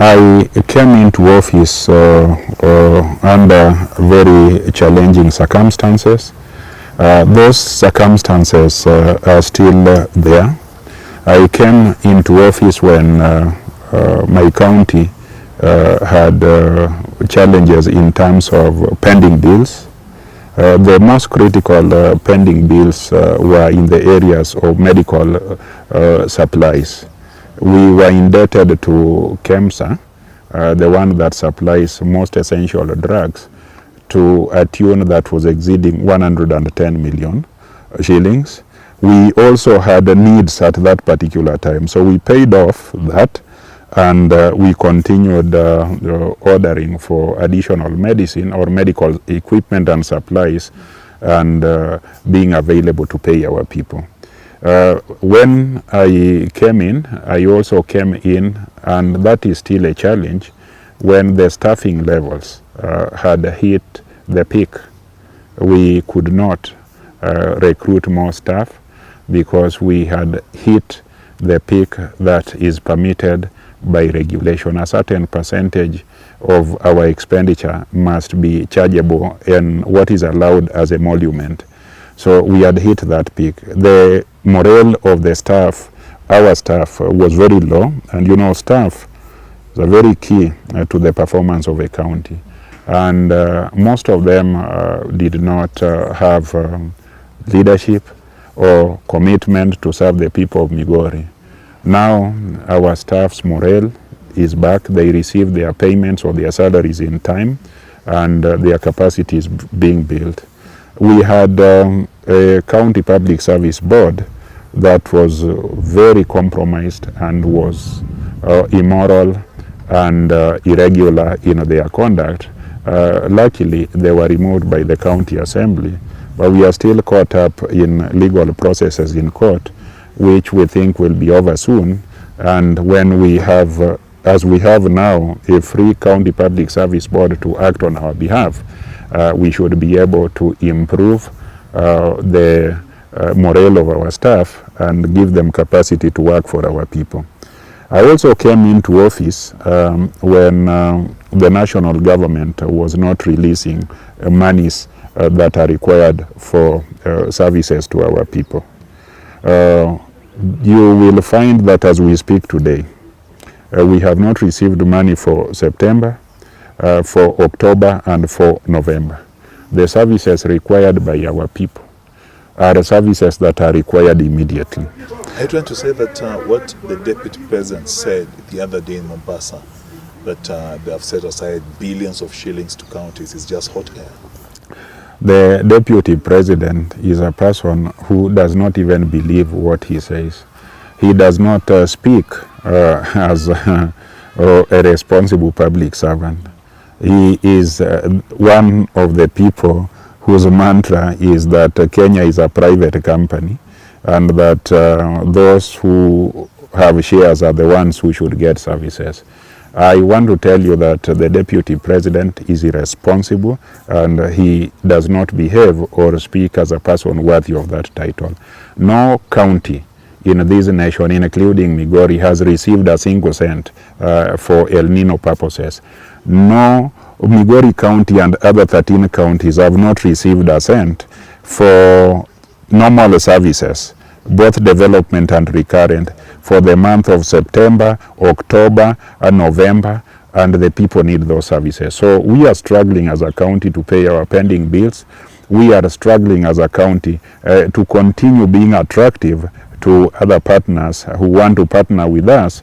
I came into office under very challenging circumstances. Those circumstances are still there. I came into office when my county had challenges in terms of pending bills. The most critical pending bills were in the areas of medical supplies. We were indebted to KEMSA, the one that supplies most essential drugs, to a tune that was exceeding 110 million shillings. We also had needs at that particular time, so we paid off that, and we continued ordering for additional medicine or medical equipment and supplies, and being available to pay our people. When I came in, I also came in, and that is still a challenge, when the staffing levels had hit the peak. We could not recruit more staff because we had hit the peak that is permitted by regulation. A certain percentage of our expenditure must be chargeable in what is allowed as emolument. So we had hit that peak. The morale of the staff, our staff, was very low, and you know, staff is very key to the performance of a county. And most of them did not have leadership or commitment to serve the people of Migori. Now our staff's morale is back. They receive their payments or their salaries in time, and their capacity is being built. We had a county public service board that was very compromised and was immoral and irregular in their conduct. Luckily, they were removed by the county assembly, but we are still caught up in legal processes in court, which we think will be over soon. And when we have, as we have now, a free county public service board to act on our behalf, we should be able to improve the morale of our staff and give them capacity to work for our people. I also came into office when the national government was not releasing monies that are required for services to our people. You will find that as we speak today, we have not received money for September, for October, and for November. The services required by our people are services that are required immediately. I trying to say that what the Deputy President said the other day in Mombasa, that they have set aside billions of shillings to counties, is just hot air. The Deputy President is a person who does not even believe what he says. He does not speak as a responsible public servant. He is one of the people whose mantra is that Kenya is a private company, and that those who have shares are the ones who should get services. I want to tell you that the Deputy President is irresponsible, and he does not behave or speak as a person worthy of that title. No county in this nation, including Migori, has received a single cent for ELNINO purposes. No, Migori County and other 13 counties have not received a cent for normal services, both development and recurrent, for the month of September, October, and November, and the people need those services. So we are struggling as a county to pay our pending bills. We are struggling as a county to continue being attractive to other partners who want to partner with us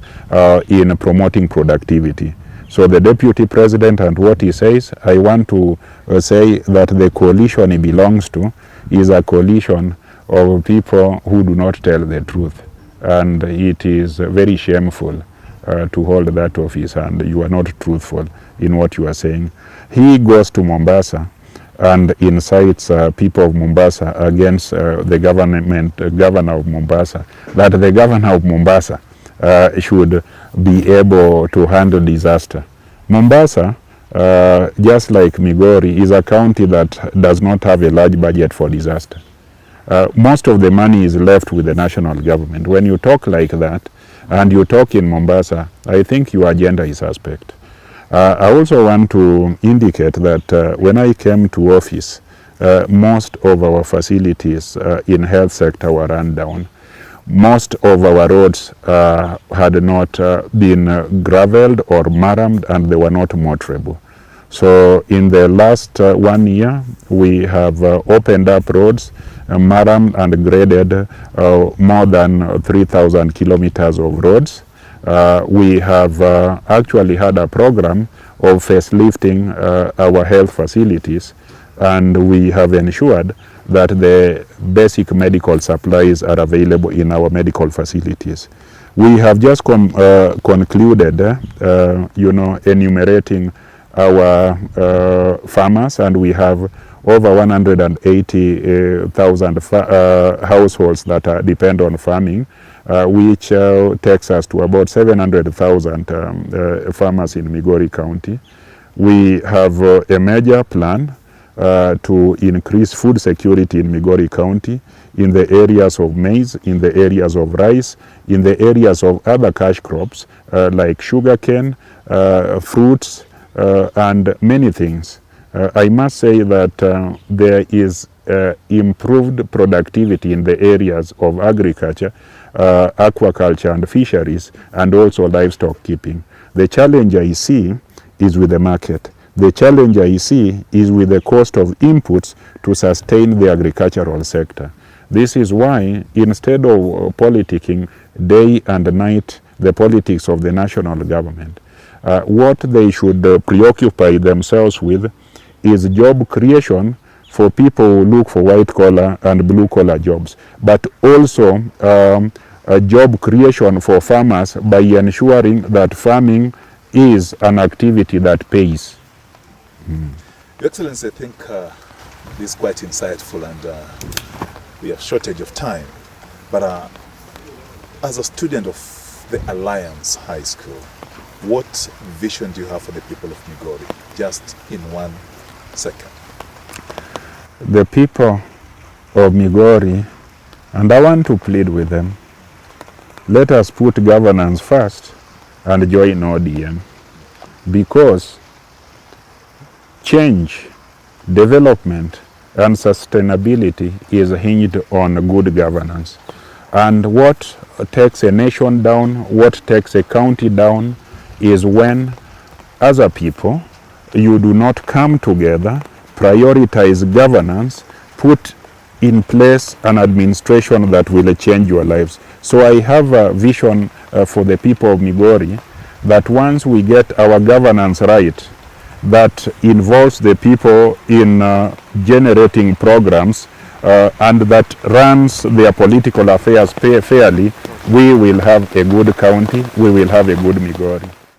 in promoting productivity. So the Deputy President and what he says, I want to say that the coalition he belongs to is a coalition of people who do not tell the truth. And it is very shameful to hold that office, and you are not truthful in what you are saying. He goes to Mombasa and incites people of Mombasa against the governor of Mombasa, that the governor of Mombasa should be able to handle disaster. Mombasa, just like Migori, is a county that does not have a large budget for disaster. Most of the money is left with the national government. When you talk like that, and you talk in Mombasa, I think your agenda is suspect. I also want to indicate that when I came to office, most of our facilities in health sector were run down. Most of our roads had not been gravelled or marramed, and they were not motorable. So in the last 1 year, we have opened up roads, marramed and graded more than 3,000 kilometers of roads. We have actually had a program of facelifting our health facilities, and we have ensured that the basic medical supplies are available in our medical facilities. We have just concluded, enumerating our farmers, and we have over 180,000 households that depend on farming, which takes us to about 700,000 farmers in Migori County. We have a major plan to increase food security in Migori County in the areas of maize, in the areas of rice, in the areas of other cash crops like sugarcane, fruits, and many things. I must say that there is improved productivity in the areas of agriculture, aquaculture and fisheries, and also livestock keeping. The challenge I see is with the market. The challenge I see is with the cost of inputs to sustain the agricultural sector. This is why, instead of politicking day and night the politics of the national government, what they should preoccupy themselves with is job creation for people who look for white-collar and blue-collar jobs, but also a job creation for farmers by ensuring that farming is an activity that pays. Your Excellency, I think this is quite insightful, and we have shortage of time. But as a student of the Alliance High School, what vision do you have for the people of Migori? Just in 1 second. The people of Migori, and I want to plead with them, let us put governance first and join ODM, because change, development, and sustainability is hinged on good governance. And what takes a nation down, what takes a county down, is when, as a people, you do not come together, prioritize governance, put in place an administration that will change your lives. So I have a vision for the people of Migori, that once we get our governance right, that involves the people in generating programs and that runs their political affairs fairly, we will have a good county, we will have a good Migori.